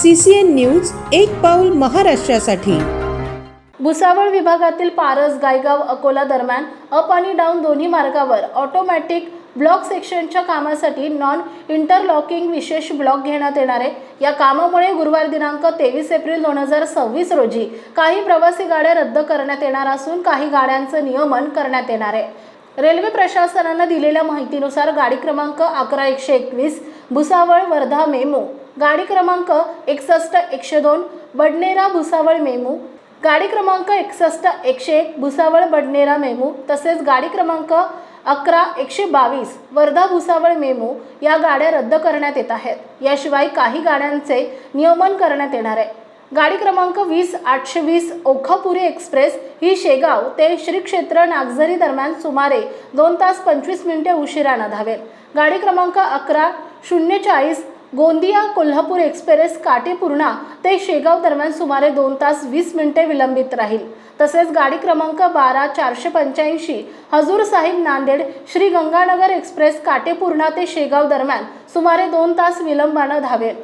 CCN news एक पाऊल महाराष्ट्रासाठी। भुसावळ विभागातील पारस गायगाव अकोला दरम्यान अप आणि डाऊन दोन्ही मार्गावर ऑटोमॅटिक ब्लॉक सेक्शनच्या कामासाठी नॉन इंटरलॉकिंग विशेष ब्लॉक घेण्यात येणार आहे। या कामामुळे गुरुवार दिनांक 23 एप्रिल 2026 रोजी काही प्रवासी गाड्या रद्द करण्यात येणार असून काही गाड्यांचे नियमन करण्यात येणार आहे। रेल्वे प्रशासनाने दिलेल्या माहितीनुसार गाडी क्रमांक 11121 भुसावळ वर्धा मेमो, गाडी क्रमांक 61102 बडनेरा भुसावळ मेमो, गाडी क्रमांक 61101 भुसावळ बडनेरा मेमो तसेच गाडी क्रमांक 11122 वर्धा भुसावळ मेमो या गाड्या रद्द करण्यात येत आहेत। याशिवाय काही गाड्यांचे नियमन करण्यात येणार आहे। गाडी क्रमांक 20820 ओखापुरी एक्सप्रेस ही शेगाव ते श्री क्षेत्र नागझरी दरम्यान सुमारे 2 तास 25 मिनिटे उशिराने धावेल। गाडी क्रमांक 11040 गोंदिया कोल्हापूर एक्सप्रेस काटेपूर्णा ते शेगाव दरम्यान सुमारे 2 तास 20 मिनिटे विलंबित राहील। तसेच गाडी क्रमांक 12485 हजूर साहिब नांदेड श्री गंगानगर एक्सप्रेस काटेपूर्णा ते शेगाव दरम्यान सुमारे 2 तास विलंबाने धावेल।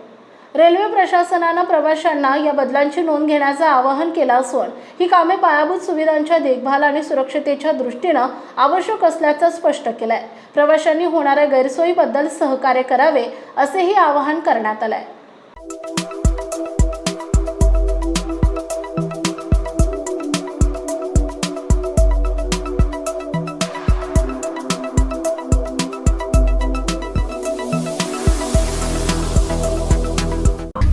रेल्वे प्रशासनाने प्रवाशांना या बदलांची नोंद घेण्याचे आवाहन केले असून ही कामे पायाभूत सुविधांच्या देखभाल आणि सुरक्षतेच्या दृष्टीने आवश्यक असल्याचे स्पष्ट केले आहे। प्रवाशांनी होणाऱ्या गैरसोयीबद्दल सहकार्य करावे असेही आवाहन करण्यात आले आहे।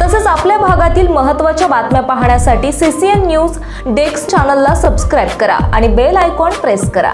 तसेच आपल्या भागातील महत्त्वाच्या बातम्या पाहण्यासाठी CCN न्यूज डेस्क चॅनलला सबस्क्राइब करा आणि बेल आयकॉन प्रेस करा।